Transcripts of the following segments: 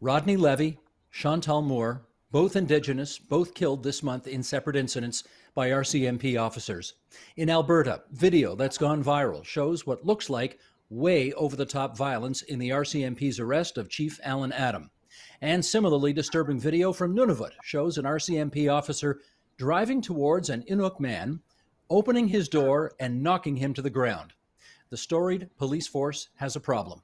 Rodney Levy, Chantal Moore, both Indigenous, both killed this month in separate incidents by RCMP officers. In Alberta, video that's gone viral shows what looks like way over the top violence in the RCMP's arrest of Chief Alan Adam. And similarly disturbing video from Nunavut shows an RCMP officer driving towards an Inuk man, opening his door and knocking him to the ground. The storied police force has a problem.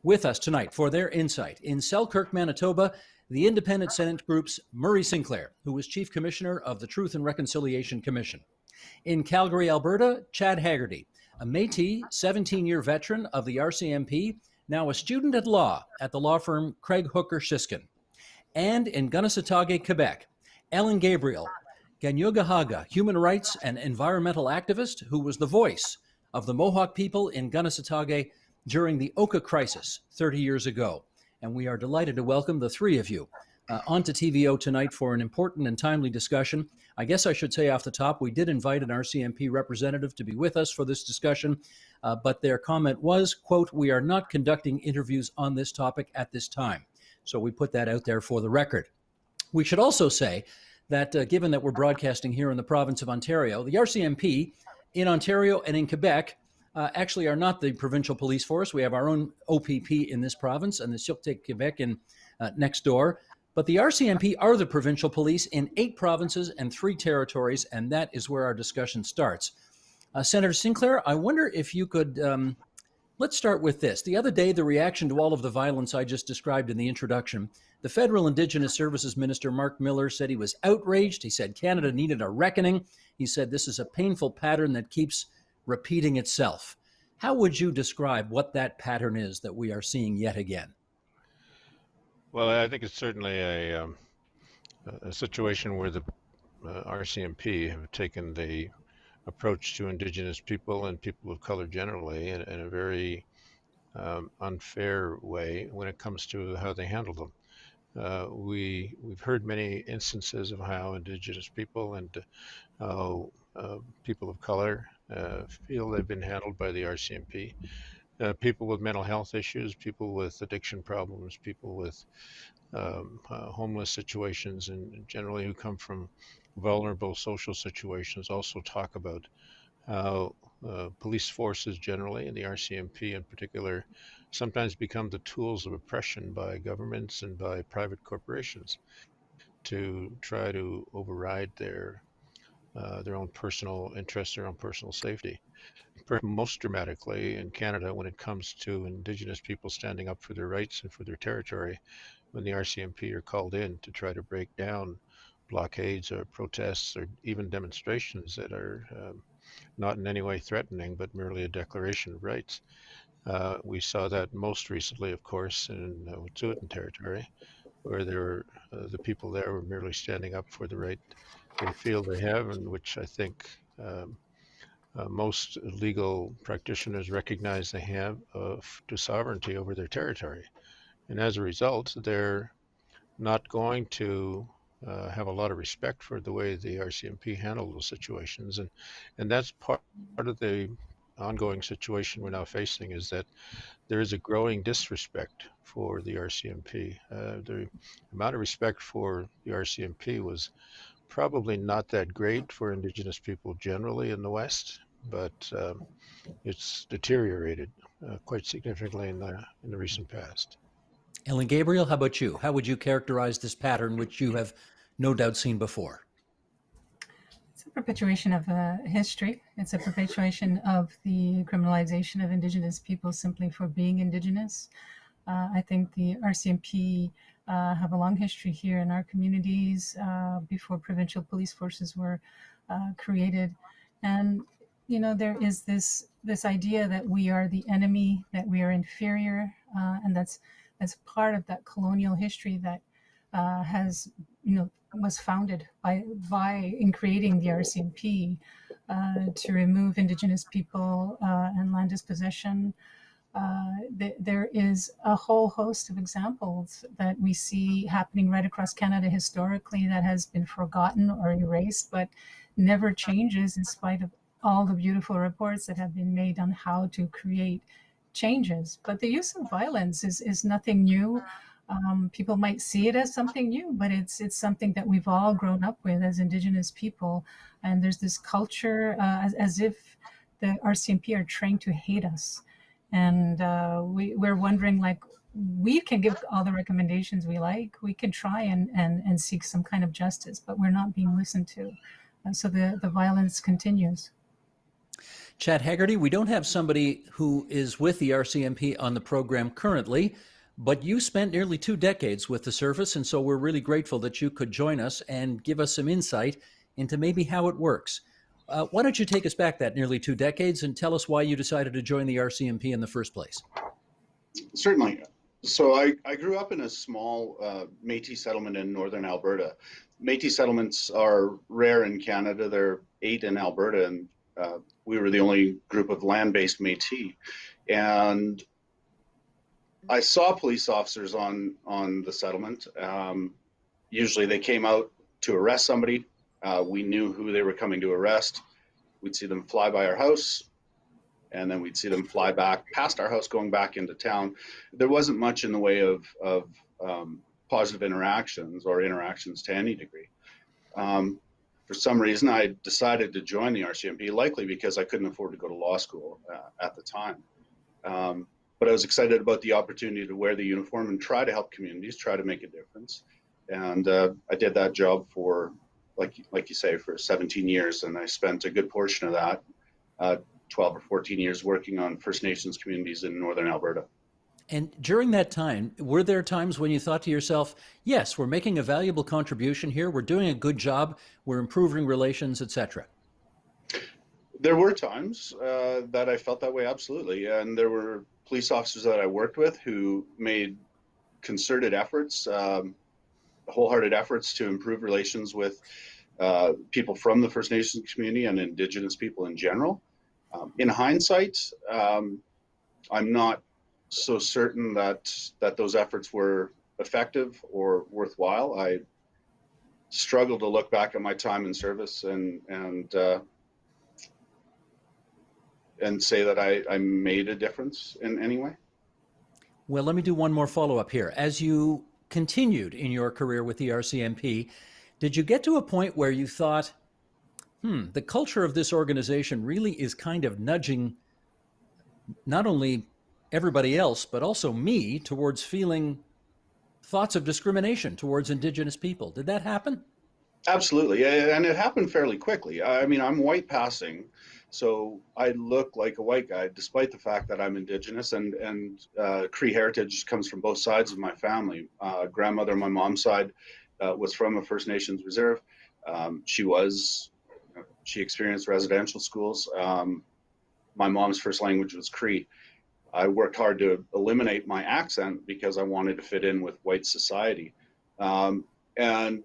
With us tonight for their insight, in Selkirk, Manitoba, the Independent Senate Group's Murray Sinclair, who was Chief Commissioner of the Truth and Reconciliation Commission. In Calgary, Alberta, Chad Haggerty, a Métis 17-year veteran of the RCMP, now a student at law at the law firm Craig Hooker Shiskin. And in Gunnissatage, Quebec, Ellen Gabriel, Ganyugahaga, human rights and environmental activist who was the voice of the Mohawk people in Gunnissatage during the Oka crisis 30 years ago. And we are delighted to welcome the three of you onto TVO tonight for an important and timely discussion. I guess I should say off the top, we did invite an RCMP representative to be with us for this discussion, but their comment was, quote, "We are not conducting interviews on this topic at this time." So we put that out there for the record. We should also say that given that we're broadcasting here in the province of Ontario, the RCMP in Ontario and in Quebec actually are not the provincial police force. We have our own OPP in this province and the Sûreté Québec in next door. But the RCMP are the provincial police in 8 provinces and 3 territories, and that is where our discussion starts. Senator Sinclair, I wonder if you could, let's start with this. The other day, the reaction to all of the violence I just described in the introduction, the Federal Indigenous Services Minister, Marc Miller, said he was outraged. He said Canada needed a reckoning. He said this is a painful pattern that keeps repeating itself. How would you describe what that pattern is that we are seeing yet again? Well, I think it's certainly a situation where the RCMP have taken the approach to Indigenous people and people of color generally in a very unfair way when it comes to how they handle them. We've heard many instances of how Indigenous people and how people of color feel they've been handled by the RCMP. People with mental health issues, people with addiction problems, people with homeless situations, and generally who come from vulnerable social situations also talk about how police forces generally, and the RCMP in particular, sometimes become the tools of oppression by governments and by private corporations to try to override their own personal interests, their own personal safety. Most dramatically in Canada, when it comes to Indigenous people standing up for their rights and for their territory, when the RCMP are called in to try to break down blockades or protests or even demonstrations that are not in any way threatening, but merely a declaration of rights. We saw that most recently, of course, in Wet'suwet'en territory, where the people there were merely standing up for the right they feel they have, and which I think most legal practitioners recognize they have to sovereignty over their territory. And as a result, they're not going to have a lot of respect for the way the RCMP handle those situations. And that's part of the ongoing situation we're now facing, is that there is a growing disrespect for the RCMP. The amount of respect for the RCMP was probably not that great for Indigenous people generally in the West, but it's deteriorated quite significantly in the recent past. Ellen Gabriel, how about you? How would you characterize this pattern, which you have no doubt seen before? It's a perpetuation of history. It's a perpetuation of the criminalization of Indigenous people simply for being Indigenous. I think the RCMP have a long history here in our communities before provincial police forces were created. And, you know, there is this idea that we are the enemy, that we are inferior, and that's part of that colonial history that has, was founded by in creating the RCMP to remove Indigenous people and land dispossession. There is a whole host of examples that we see happening right across Canada historically that has been forgotten or erased, but never changes in spite of all the beautiful reports that have been made on how to create changes. But the use of violence is nothing new. People might see it as something new, but it's something that we've all grown up with as Indigenous people. And there's this culture as if the RCMP are trained to hate us. And we're wondering, like, we can give all the recommendations we like. We can try and seek some kind of justice, but we're not being listened to. And so the violence continues. Chad Haggerty, we don't have somebody who is with the RCMP on the program currently, but you spent nearly 2 decades with the service, and so we're really grateful that you could join us and give us some insight into maybe how it works. Why don't you take us back that nearly 2 decades and tell us why you decided to join the RCMP in the first place? Certainly. So I grew up in a small Métis settlement in northern Alberta. Métis settlements are rare in Canada. There are 8 in Alberta, and we were the only group of land-based Métis. And I saw police officers on the settlement. Usually they came out to arrest somebody. We knew who they were coming to arrest. We'd see them fly by our house, and then we'd see them fly back past our house going back into town. There wasn't much in the way of positive interactions or interactions to any degree. For some reason, I decided to join the RCMP, likely because I couldn't afford to go to law school at the time. But I was excited about the opportunity to wear the uniform and try to help communities, try to make a difference. And I did that job for, like you say, for 17 years. And I spent a good portion of that, 12 or 14 years, working on First Nations communities in northern Alberta. And during that time, were there times when you thought to yourself, yes, we're making a valuable contribution here, we're doing a good job, we're improving relations, etc.? There were times that I felt that way, absolutely. And there were police officers that I worked with who made concerted efforts, wholehearted efforts to improve relations with people from the First Nations community and Indigenous people in general. In hindsight, I'm not so certain that those efforts were effective or worthwhile. I struggle to look back at my time in service and say that I made a difference in any way. Well, let me do one more follow-up here. As you continued in your career with the RCMP, did you get to a point where you thought, the culture of this organization really is kind of nudging not only everybody else, but also me towards feeling thoughts of discrimination towards Indigenous people? Did that happen? Absolutely, and it happened fairly quickly. I mean, I'm white passing, so I look like a white guy, despite the fact that I'm Indigenous, and Cree heritage comes from both sides of my family. Grandmother on my mom's side was from a First Nations reserve. She experienced residential schools. My mom's first language was Cree. I worked hard to eliminate my accent because I wanted to fit in with white society. And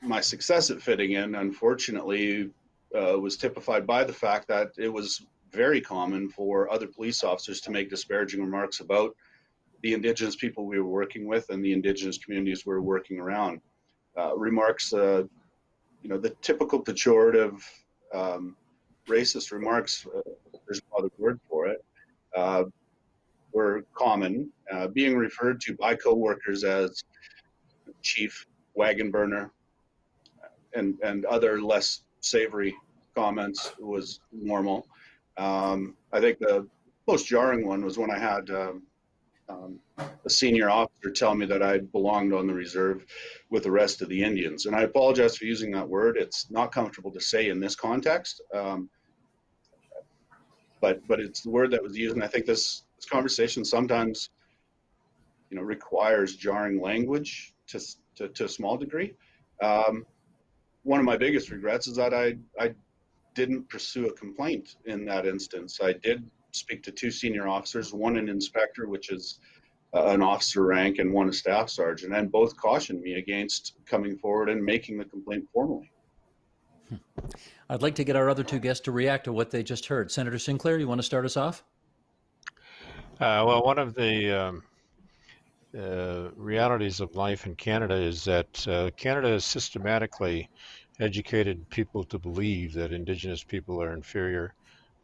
my success at fitting in, unfortunately, was typified by the fact that it was very common for other police officers to make disparaging remarks about the Indigenous people we were working with and the Indigenous communities we were working around. Remarks, the typical pejorative, racist remarks, there's no other word for it, were common. Being referred to by coworkers as chief, wagon burner, and other less savory comments was normal. I think the most jarring one was when I had a senior officer tell me that I belonged on the reserve with the rest of the Indians. And I apologize for using that word. It's not comfortable to say in this context, but it's the word that was used. And I think this conversation sometimes, requires jarring language to a small degree. One of my biggest regrets is that I didn't pursue a complaint in that instance. I did speak to 2 senior officers, one an inspector, which is an officer rank, and one a staff sergeant, and both cautioned me against coming forward and making the complaint formally. I'd like to get our other 2 guests to react to what they just heard. Senator Sinclair, you want to start us off? Well, one of the realities of life in Canada is that Canada has systematically educated people to believe that Indigenous people are inferior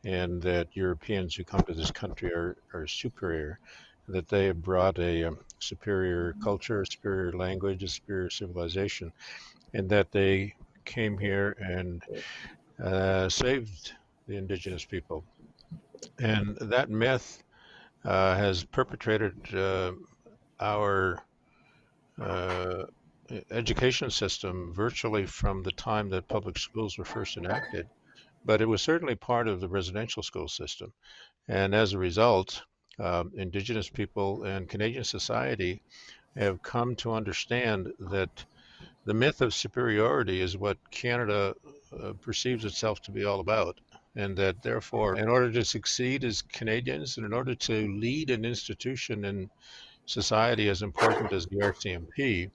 and that Europeans who come to this country are superior. that they have brought a superior culture, a superior language, a superior civilization, and that they came here and saved the indigenous people. And that myth has perpetrated our uh, education system virtually from the time that public schools were first enacted, but it was certainly part of the residential school system. And as a result, Indigenous people and Canadian society have come to understand that the myth of superiority is what Canada perceives itself to be all about. And that therefore, in order to succeed as Canadians and in order to lead an institution in society as important as the RCMP,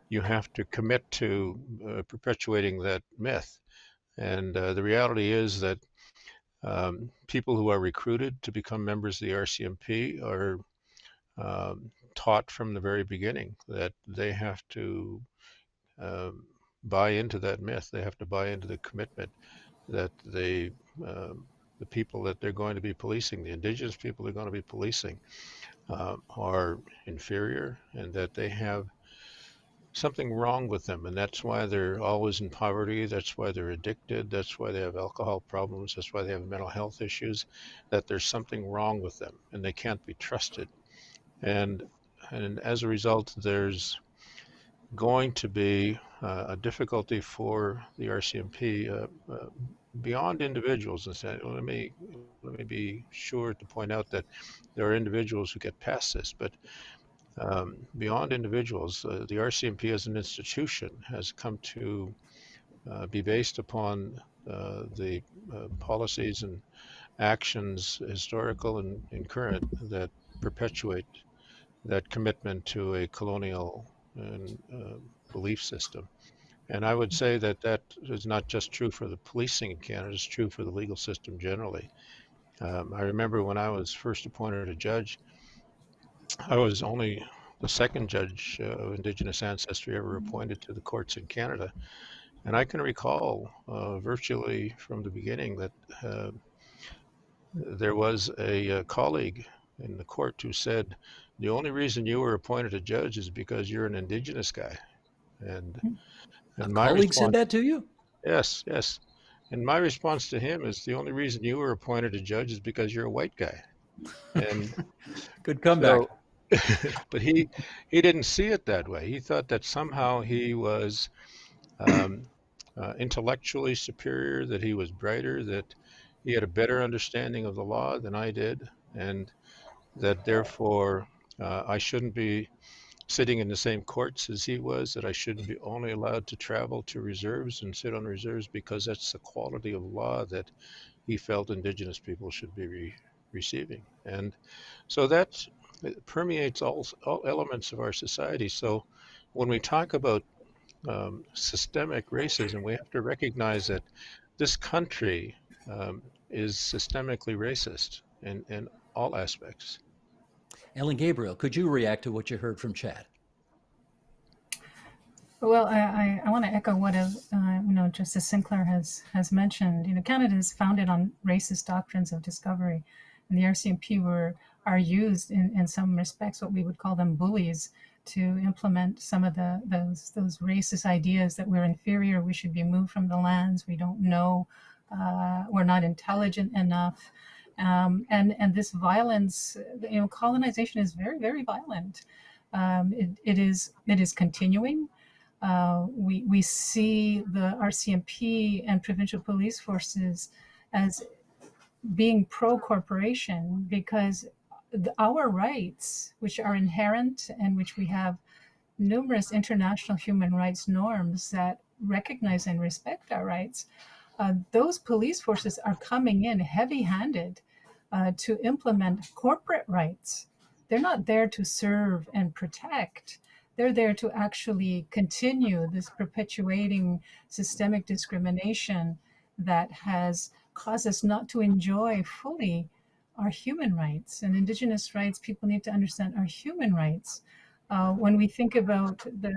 you have to commit to perpetuating that myth. And the reality is that people who are recruited to become members of the RCMP are taught from the very beginning that they have to um, buy into that myth. They have to buy into the commitment that the people that they're going to be policing, the Indigenous people they're going to be policing, are inferior, and that they have something wrong with them, and that's why they're always in poverty. That's why they're addicted. That's why they have alcohol problems. That's why they have mental health issues. That there's something wrong with them, and they can't be trusted. And and as a result, there's going to be a difficulty for the RCMP beyond individuals. And say, well, let me be sure to point out that there are individuals who get past this, but beyond individuals, the RCMP as an institution has come to be based upon the policies and actions, historical and current, that perpetuate that commitment to a colonial and belief system. And I would say that that is not just true for the policing in Canada, it's true for the legal system generally. I remember when I was first appointed a judge, I was only the second judge of Indigenous ancestry ever appointed to the courts in Canada. And I can recall virtually from the beginning that there was a colleague in the court who said, the only reason you were appointed a judge is because you're an Indigenous guy. And A and my colleague said response, that to you? yes, yes. And my response to him is, the only reason you were appointed a judge is because you're a white guy. And Good comeback. so, but he didn't see it that way. He thought that somehow he was um, intellectually superior, that he was brighter, that he had a better understanding of the law than I did, and that therefore I shouldn't be sitting in the same courts as he was, that I shouldn't be only allowed to travel to reserves and sit on reserves because that's the quality of law that he felt Indigenous people should be receiving. And so that permeates all elements of our society. So when we talk about systemic racism, we have to recognize that this country is systemically racist in all aspects. Ellen Gabriel, could you react to what you heard from Chad? Well, I want to echo what Justice Sinclair has mentioned. Canada is founded on racist doctrines of discovery, and the RCMP are used in some respects, what we would call them bullies, to implement some of those racist ideas that we're inferior, we should be moved from the lands, we don't know, we're not intelligent enough, and this violence. Colonization is very, very violent. It is continuing. We see the RCMP and provincial police forces as being pro-corporation because our rights, which are inherent and which we have numerous international human rights norms that recognize and respect our rights, those police forces are coming in heavy-handed to implement corporate rights. They're not there to serve and protect. They're there to actually continue this perpetuating systemic discrimination that has caused us not to enjoy fully our human rights. And Indigenous rights, people need to understand, are human rights. When we think about the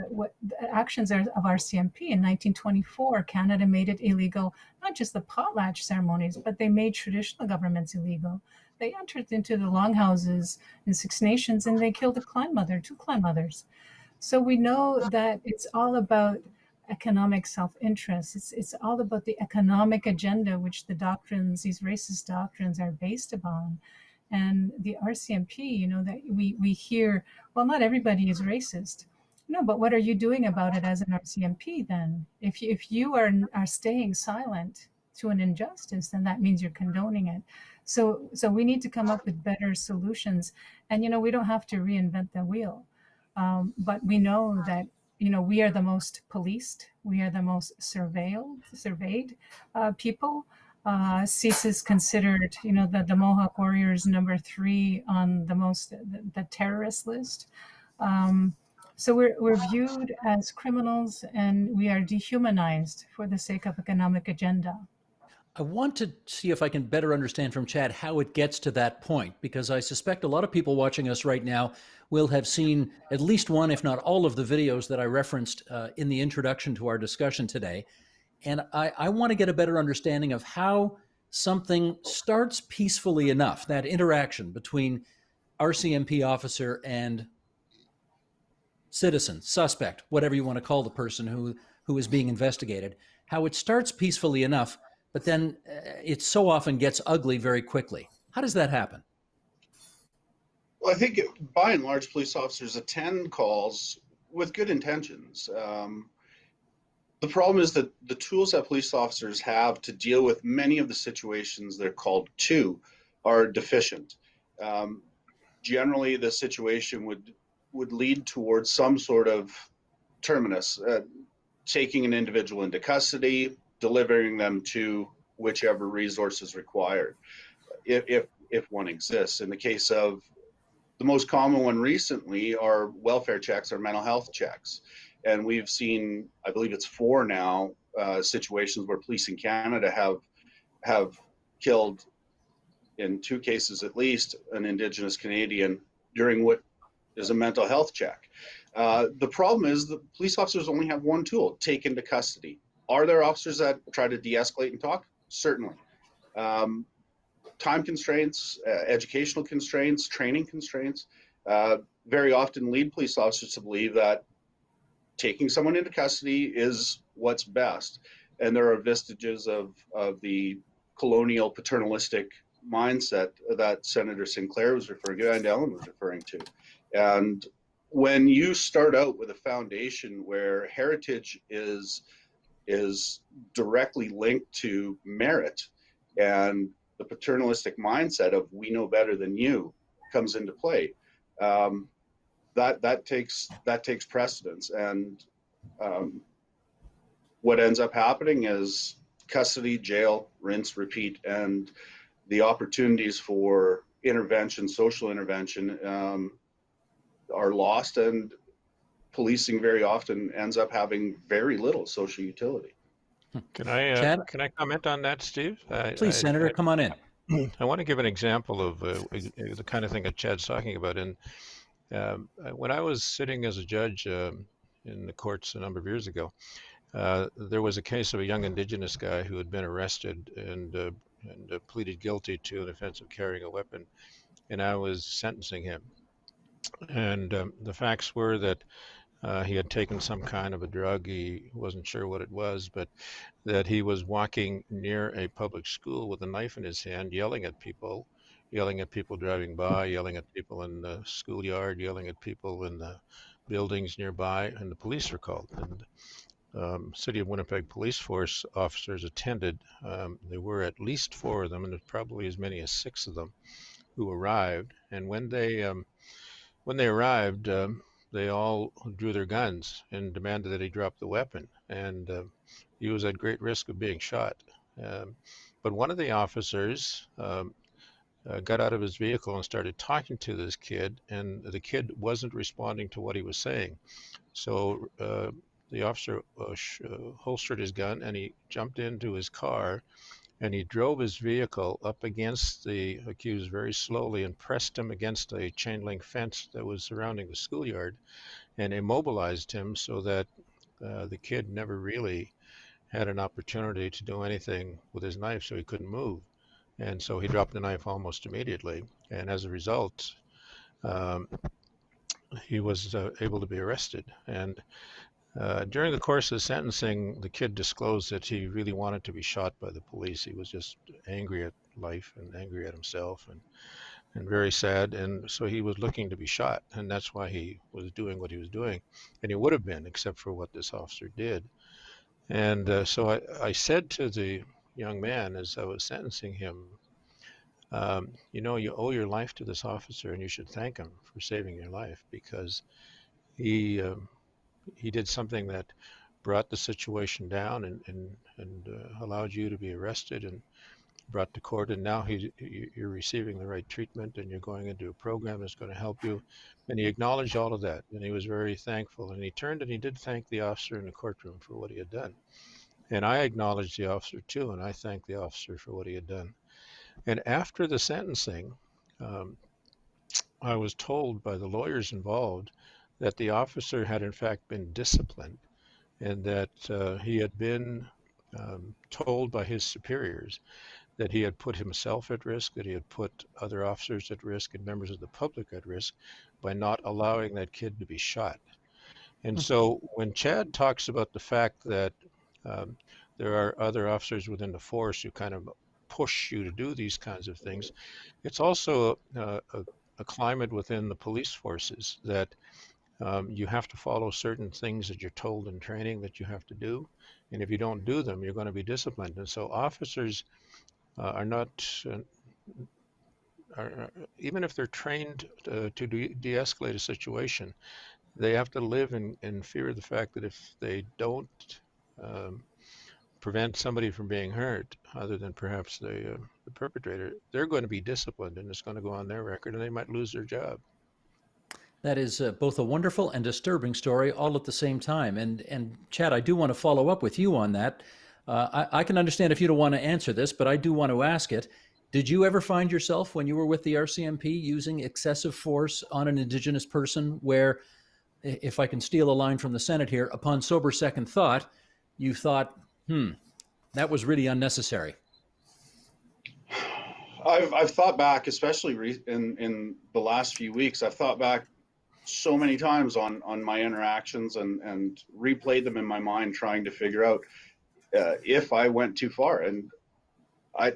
actions of RCMP in 1924, Canada made it illegal, not just the potlatch ceremonies, but they made traditional governments illegal. They entered into the longhouses in Six Nations and they killed a clan mother, 2 clan mothers. So we know that it's all about economic self-interest. It's all about the economic agenda, which the doctrines, these racist doctrines, are based upon. And the RCMP, that we hear, well, not everybody is racist. No, but what are you doing about it as an RCMP then? If you are staying silent to an injustice, then that means you're condoning it. So we need to come up with better solutions. And we don't have to reinvent the wheel. But we know that we are the most policed, we are the most surveyed people. CIS is considered, the Mohawk Warriors #3 on the terrorist list. So we're viewed as criminals, and we are dehumanized for the sake of economic agenda. I want to see if I can better understand from Chad how it gets to that point, because I suspect a lot of people watching us right now will have seen at least one, if not all, of the videos that I referenced in the introduction to our discussion today. And I want to get a better understanding of how something starts peacefully enough, that interaction between RCMP officer and citizen, suspect, whatever you want to call the person who is being investigated, how it starts peacefully enough, but then it so often gets ugly very quickly. How does that happen? Well, I think by and large, police officers attend calls with good intentions. The problem is that the tools that police officers have to deal with many of the situations they're called to are deficient. Generally, the situation would lead towards some sort of terminus, taking an individual into custody, delivering them to whichever resource is required, if one exists. In the case of the most common one recently are welfare checks or mental health checks. And we've seen, I believe it's 4 now, situations where police in Canada have killed, in 2 cases at least, an Indigenous Canadian during what is a mental health check. The problem is the police officers only have one tool: take into custody. Are there officers that try to de-escalate and talk? Certainly. Time constraints, educational constraints, training constraints, very often lead police officers to believe that taking someone into custody is what's best. And there are vestiges of the colonial paternalistic mindset that Senator Sinclair was referring to and Ellen was referring to. And when you start out with a foundation where heritage is directly linked to merit, and the paternalistic mindset of "we know better than you" comes into play, that takes precedence. And what ends up happening is custody, jail, rinse, repeat, and the opportunities for intervention, social intervention, are lost, and policing very often ends up having very little social utility. Can I comment on that, Steve? Please, Senator, come on in. I want to give an example of the kind of thing that Chad's talking about. And when I was sitting as a judge in the courts a number of years ago, there was a case of a young Indigenous guy who had been arrested and pleaded guilty to an offense of carrying a weapon, and I was sentencing him. And the facts were that he had taken some kind of a drug. He wasn't sure what it was, but that he was walking near a public school with a knife in his hand, yelling at people driving by, yelling at people in the schoolyard, yelling at people in the buildings nearby, and the police were called. And City of Winnipeg police force officers attended. There were at least 4 of them, and there's probably as many as 6 of them who arrived. And when they arrived, they all drew their guns and demanded that he drop the weapon. And he was at great risk of being shot. But one of the officers got out of his vehicle and started talking to this kid, and the kid wasn't responding to what he was saying. So the officer holstered his gun, and he jumped into his car, and he drove his vehicle up against the accused very slowly and pressed him against a chain link fence that was surrounding the schoolyard, and immobilized him so that the kid never really had an opportunity to do anything with his knife, so he couldn't move. And so he dropped the knife almost immediately. And as a result, um, he was able to be arrested. And during the course of the sentencing, the kid disclosed that he really wanted to be shot by the police. He was just angry at life and angry at himself and very sad. And so he was looking to be shot. And that's why he was doing what he was doing. And he would have been, except for what this officer did. And so I said to the young man as I was sentencing him, you know, you owe your life to this officer and you should thank him for saving your life, because he he did something that brought the situation down and allowed you to be arrested and brought to court, and now you're receiving the right treatment and you're going into a program that's going to help you. And he acknowledged all of that, and he was very thankful, and he turned and he did thank the officer in the courtroom for what he had done. And I acknowledged the officer too, and I thanked the officer for what he had done. And after the sentencing, um, I was told by the lawyers involved that the officer had in fact been disciplined, and that he had been told by his superiors that he had put himself at risk, that he had put other officers at risk and members of the public at risk by not allowing that kid to be shot. And so when Chad talks about the fact that um, there are other officers within the force who kind of push you to do these kinds of things, it's also a climate within the police forces that you have to follow certain things that you're told in training that you have to do. And if you don't do them, you're going to be disciplined. And so officers are not, even if they're trained to de-escalate a situation, they have to live in fear of the fact that if they don't um, prevent somebody from being hurt, other than perhaps the perpetrator, they're going to be disciplined, and it's going to go on their record, and they might lose their job. That is both a wonderful and disturbing story all at the same time. And Chad, I do want to follow up with you on that. I can understand if you don't want to answer this, but I do want to ask it. Did you ever find yourself, when you were with the RCMP, using excessive force on an Indigenous person where, if I can steal a line from the Senate here, upon sober second thought, you thought, that was really unnecessary? I've thought back, especially in the last few weeks, I've thought back so many times on my interactions and replayed them in my mind, trying to figure out if I went too far. And I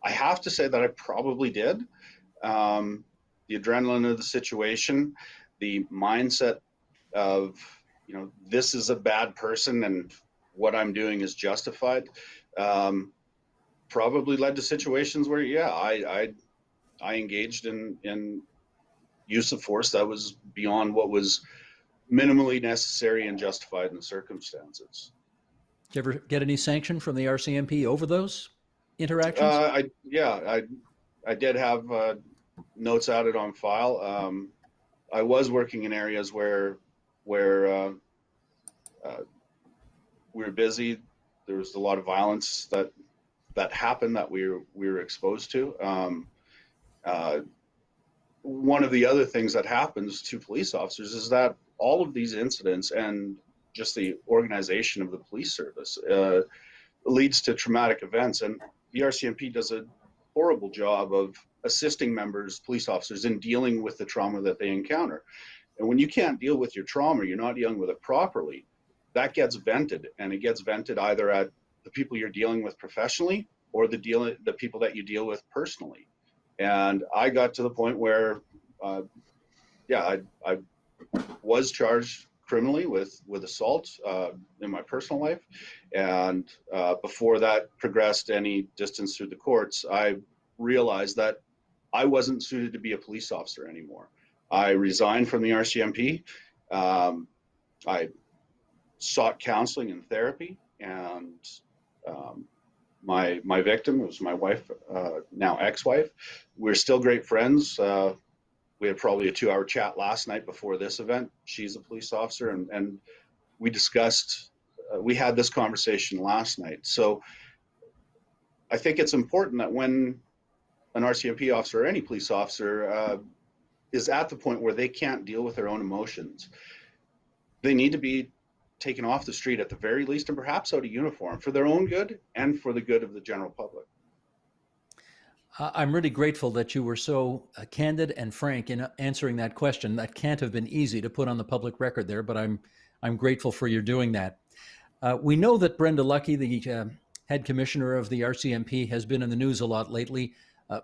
have to say that I probably did. The adrenaline of the situation, the mindset of, you know, this is a bad person and what I'm doing is justified, probably led to situations where, yeah, I engaged in use of force that was beyond what was minimally necessary and justified in the circumstances. Did you ever get any sanction from the RCMP over those interactions? I did have notes added on file. I was working in areas where we were busy. There was a lot of violence that happened that we were exposed to. One of the other things that happens to police officers is that all of these incidents and just the organization of the police service leads to traumatic events. And the RCMP does a horrible job of assisting members, police officers, in dealing with the trauma that they encounter. And when you can't deal with your trauma, you're not dealing with it properly, that gets vented. And it gets vented either at the people you're dealing with professionally or the people that you deal with personally. And I got to the point where, I was charged criminally with assault in my personal life. And before that progressed any distance through the courts, I realized that I wasn't suited to be a police officer anymore. I resigned from the RCMP. I sought counseling and therapy, and my victim was my wife, now ex-wife. We're still great friends. We had probably a 2-hour chat last night before this event. She's a police officer, and we discussed, we had this conversation last night. So I think it's important that when an RCMP officer or any police officer is at the point where they can't deal with their own emotions, they need to be taken off the street at the very least, and perhaps out of uniform, for their own good and for the good of the general public. I'm really grateful that you were so candid and frank in answering that question. That can't have been easy to put on the public record there, but I'm grateful for your doing that. We know that Brenda Lucki, the head commissioner of the RCMP, has been in the news a lot lately.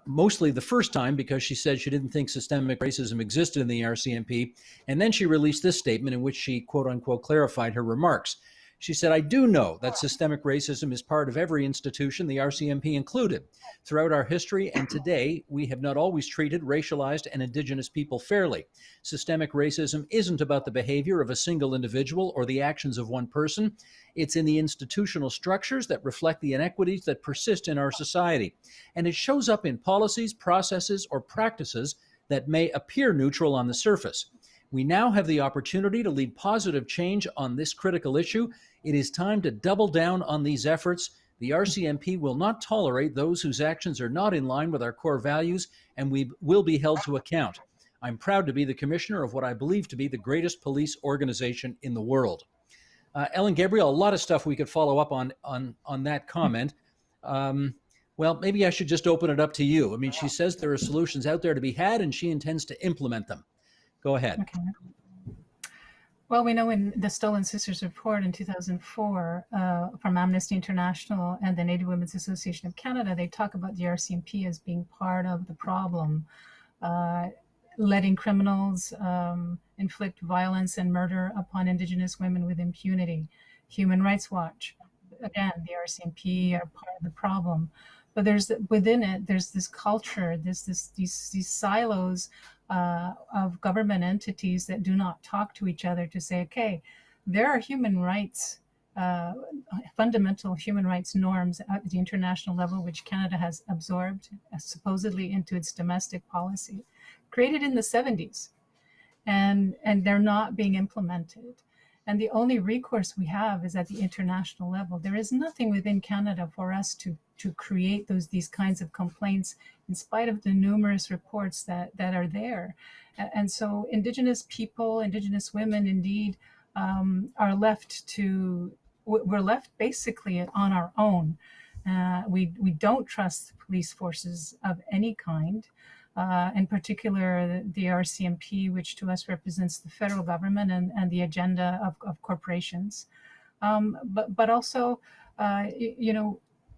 Mostly the first time because she said she didn't think systemic racism existed in the RCMP. And then she released this statement in which she, quote unquote, clarified her remarks. She said, I do know that systemic racism is part of every institution, the RCMP included. Throughout our history and today, we have not always treated racialized and Indigenous people fairly. Systemic racism isn't about the behavior of a single individual or the actions of one person. It's in the institutional structures that reflect the inequities that persist in our society. And it shows up in policies, processes, or practices that may appear neutral on the surface. We now have the opportunity to lead positive change on this critical issue. It is time to double down on these efforts. The RCMP will not tolerate those whose actions are not in line with our core values, and we will be held to account. I'm proud to be the commissioner of what I believe to be the greatest police organization in the world. Ellen Gabriel, a lot of stuff we could follow up on that comment. Well, maybe I should just open it up to you. I mean, she says there are solutions out there to be had, and she intends to implement them. Go ahead. Okay. Well, we know in the Stolen Sisters report in 2004 from Amnesty International and the Native Women's Association of Canada, they talk about the RCMP as being part of the problem, letting criminals inflict violence and murder upon Indigenous women with impunity. Human Rights Watch, again, the RCMP are part of the problem. But within it, there's this culture, these silos of government entities that do not talk to each other to say, okay, there are human rights, fundamental human rights norms at the international level, which Canada has absorbed supposedly into its domestic policy, created in the 70s, and they're not being implemented. And the only recourse we have is at the international level. There is nothing within Canada for us to create these kinds of complaints, in spite of the numerous reports that are there. And so Indigenous people, Indigenous women, indeed, we're left basically on our own. We don't trust police forces of any kind. In particular, the RCMP, which to us represents the federal government and the agenda of corporations. But also,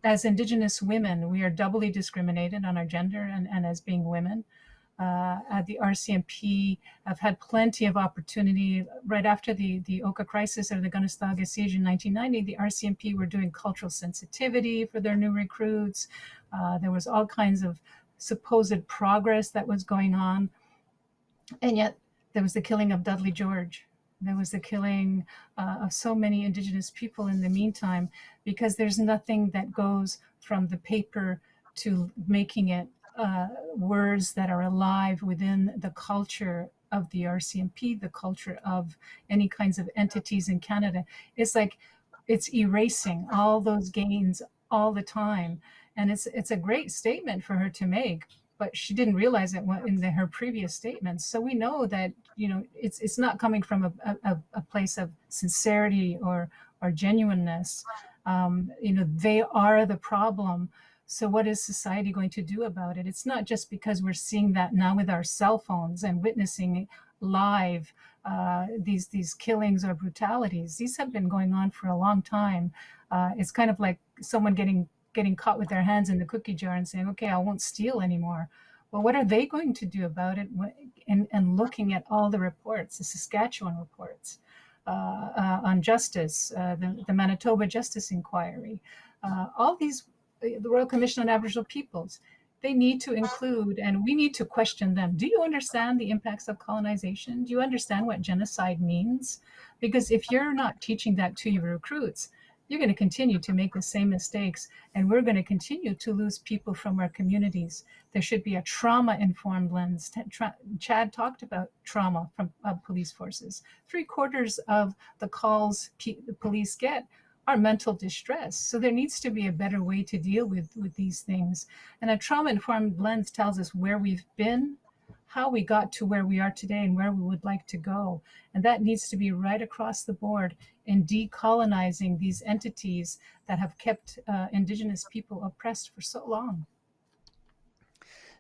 as Indigenous women, we are doubly discriminated on our gender and as being women. At the RCMP, I've had plenty of opportunity. Right after the Oka crisis or the Gunnastaga siege in 1990, the RCMP were doing cultural sensitivity for their new recruits. There was all kinds of supposed progress that was going on. And yet there was the killing of Dudley George. There was the killing of so many Indigenous people in the meantime, because there's nothing that goes from the paper to making it words that are alive within the culture of the RCMP, the culture of any kinds of entities in Canada. It's like it's erasing all those gains all the time. And it's a great statement for her to make, but she didn't realize it in her previous statements. So we know that it's not coming from a place of sincerity or genuineness. They are the problem. So what is society going to do about it? It's not just because we're seeing that now with our cell phones and witnessing live these killings or brutalities. These have been going on for a long time. It's kind of like someone getting caught with their hands in the cookie jar and saying, okay, I won't steal anymore. Well, what are they going to do about it? And looking at all the reports, the Saskatchewan reports on justice, the Manitoba Justice Inquiry, all these, the Royal Commission on Aboriginal Peoples, they need to include, and we need to question them. Do you understand the impacts of colonization? Do you understand what genocide means? Because if you're not teaching that to your recruits, you're going to continue to make the same mistakes, and we're going to continue to lose people from our communities. There should be a trauma-informed lens. Chad talked about trauma from police forces. 3/4 of the calls the police get are mental distress. So there needs to be a better way to deal with these things. And a trauma-informed lens tells us where we've been, how we got to where we are today, and where we would like to go. And that needs to be right across the board in decolonizing these entities that have kept Indigenous people oppressed for so long.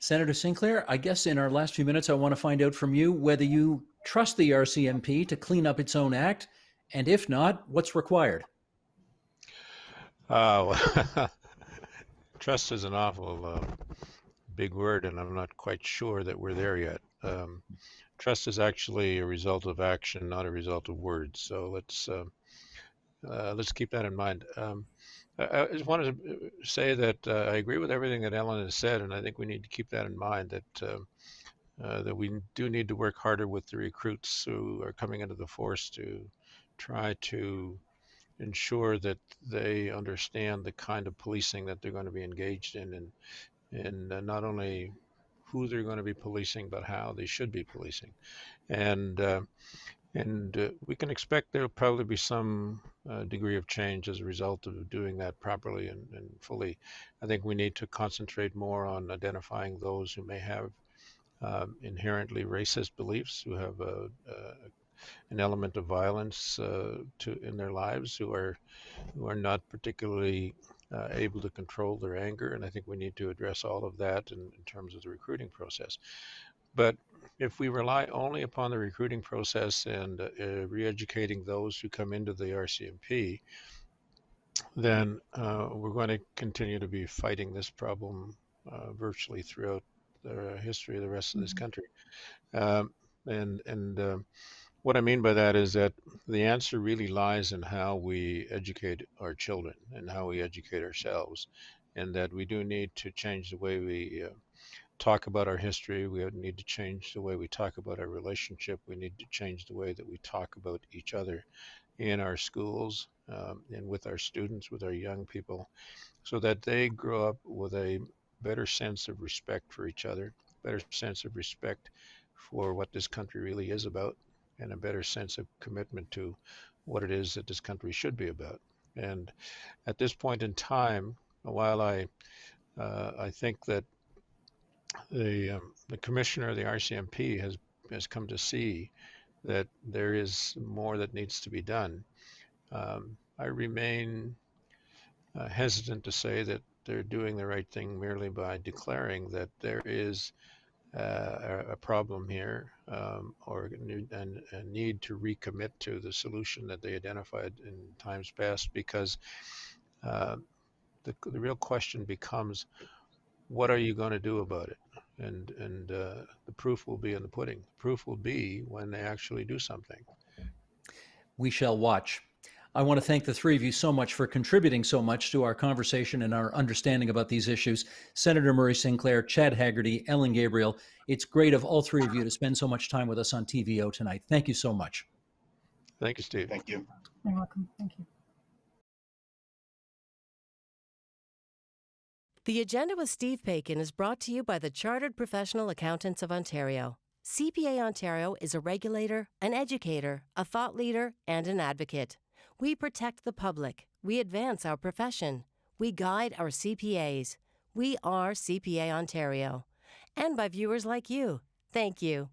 Senator Sinclair, I guess in our last few minutes, I want to find out from you whether you trust the RCMP to clean up its own act, and if not, what's required? Trust is an awful big word, and I'm not quite sure that we're there yet. Trust is actually a result of action, not a result of words. So let's keep that in mind. I just wanted to say that I agree with everything that Ellen has said, and I think we need to keep that in mind, that we do need to work harder with the recruits who are coming into the force to try to ensure that they understand the kind of policing that they're going to be engaged in, and not only who they're going to be policing, but how they should be policing. And we can expect there'll probably be some degree of change as a result of doing that properly and fully. I think we need to concentrate more on identifying those who may have inherently racist beliefs, who have an element of violence in their lives, who are not particularly able to control their anger. And I think we need to address all of that in terms of the recruiting process. But if we rely only upon the recruiting process and re-educating those who come into the RCMP, then we're going to continue to be fighting this problem virtually throughout the history of the rest of this country. What I mean by that is that the answer really lies in how we educate our children and how we educate ourselves, and that we do need to change the way we talk about our history. We need to change the way we talk about our relationship. We need to change the way that we talk about each other in our schools and with our students, with our young people, so that they grow up with a better sense of respect for each other, better sense of respect for what this country really is about, and a better sense of commitment to what it is that this country should be about. And at this point in time, while I think that the commissioner of the RCMP has come to see that there is more that needs to be done, I remain hesitant to say that they're doing the right thing merely by declaring that there is a problem here, or a need to recommit to the solution that they identified in times past, because the real question becomes, what are you going to do about it? And the proof will be in the pudding. The proof will be when they actually do something. We shall watch. I want to thank the three of you so much for contributing so much to our conversation and our understanding about these issues. Senator Murray Sinclair, Chad Haggerty, Ellen Gabriel. It's great of all three of you to spend so much time with us on TVO tonight. Thank you so much. Thank you, Steve. Thank you. You're welcome. Thank you. The Agenda with Steve Paikin is brought to you by the Chartered Professional Accountants of Ontario. CPA Ontario is a regulator, an educator, a thought leader, and an advocate. We protect the public. We advance our profession. We guide our CPAs. We are CPA Ontario. And by viewers like you. Thank you.